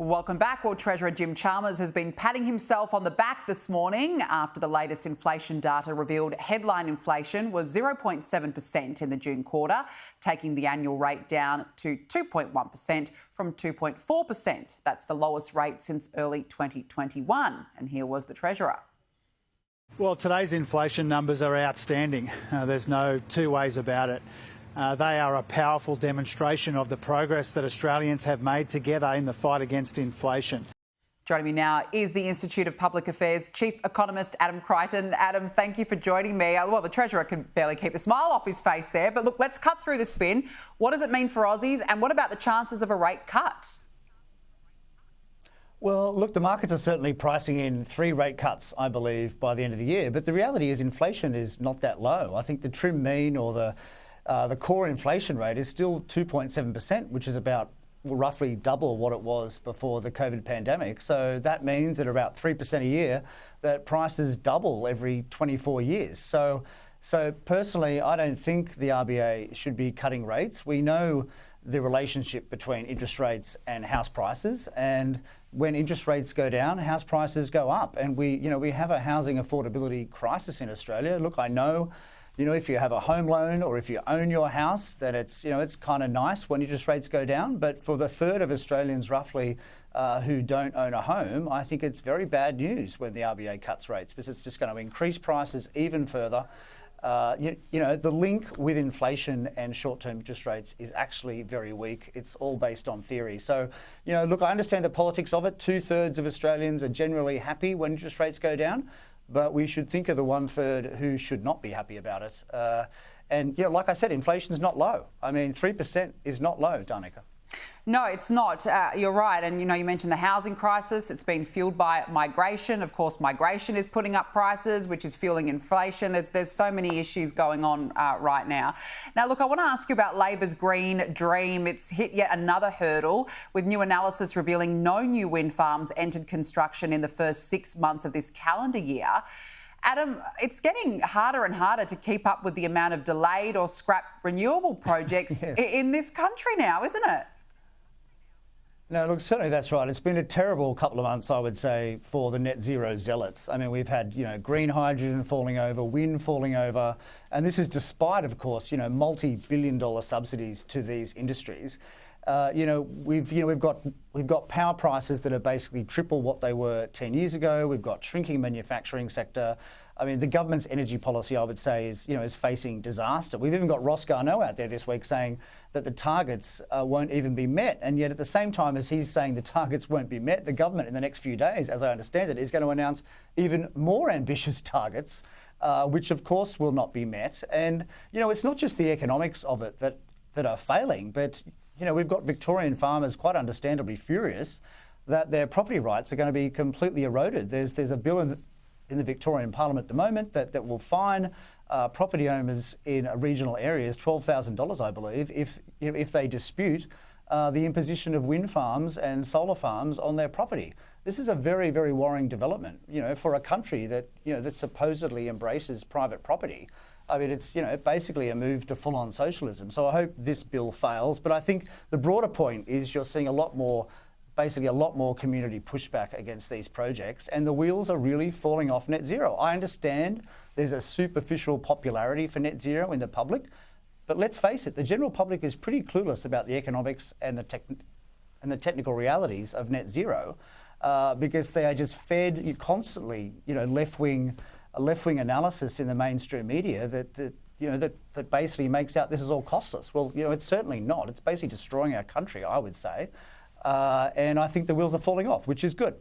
Welcome back. Well, Treasurer Jim Chalmers has been patting himself on the back this morning after the latest inflation data revealed headline inflation was 0.7% in the June quarter, taking the annual rate down to 2.1% from 2.4%. That's the lowest rate since early 2021. And here was the Treasurer. Well, today's inflation numbers are outstanding. There's no two ways about it. They are a powerful demonstration of the progress that Australians have made together in the fight against inflation. Joining me now is the Institute of Public Affairs Chief Economist Adam Crichton. Adam, thank you for joining me. Well, the Treasurer can barely keep a smile off his face there, but look, let's cut through the spin. What does it mean for Aussies, and what about the chances of a rate cut? Well, look, the markets are certainly pricing in 3 rate cuts, I believe, by the end of the year. But the reality is inflation is not that low. I think the trim mean or the core inflation rate is still 2.7%, which is about roughly double what it was before the COVID pandemic. So that means at about 3% a year that prices double every 24 years. So personally, I don't think the RBA should be cutting rates. We know the relationship between interest rates and house prices, and when interest rates go down, house prices go up. And we have a housing affordability crisis in Australia. Look, I know, if you have a home loan or if you own your house, then it's kind of nice when interest rates go down. But for the third of Australians roughly who don't own a home, I think it's very bad news when the RBA cuts rates, because it's just going to increase prices even further. The link with inflation and short-term interest rates is actually very weak. It's all based on theory. So, look, I understand the politics of it. 2/3 of Australians are generally happy when interest rates go down, but we should think of the 1/3 who should not be happy about it. Like I said, inflation's not low. I mean, 3% is not low, Danica. No, it's not. You're right. And, you mentioned the housing crisis. It's been fueled by migration. Of course, migration is putting up prices, which is fueling inflation. There's so many issues going on right now. Now, look, I want to ask you about Labor's green dream. It's hit yet another hurdle, with new analysis revealing no new wind farms entered construction in the first 6 months of this calendar year. Adam, it's getting harder and harder to keep up with the amount of delayed or scrapped renewable projects in this country now, isn't it? No, look, certainly that's right. It's been a terrible couple of months, I would say, for the net zero zealots. I mean, we've had, green hydrogen falling over, wind falling over, and this is despite, of course, multi-billion-dollar subsidies to these industries. We've got power prices that are basically triple what they were 10 years ago. We've got shrinking manufacturing sector. I mean, the government's energy policy, I would say, is facing disaster. We've even got Ross Garnaut out there this week saying that the targets won't even be met. And yet at the same time as he's saying the targets won't be met, the government in the next few days, as I understand it, is going to announce even more ambitious targets, which of course will not be met. And, it's not just the economics of it that are failing, but we've got Victorian farmers quite understandably furious that their property rights are going to be completely eroded. There's a bill in the Victorian Parliament at the moment that will fine property owners in regional areas $12,000, I believe, if they dispute the imposition of wind farms and solar farms on their property. This is a very, very worrying development, for a country that supposedly embraces private property. I mean, it's, basically a move to full-on socialism. So I hope this bill fails. But I think the broader point is you're seeing a lot more community pushback against these projects, and the wheels are really falling off net zero. I understand there's a superficial popularity for net zero in the public, but let's face it, the general public is pretty clueless about the economics and the technical realities of net zero, because they are just fed constantly, left-wing analysis in the mainstream media that basically makes out this is all costless. Well, it's certainly not. It's basically destroying our country, I would say. And I think the wheels are falling off, which is good.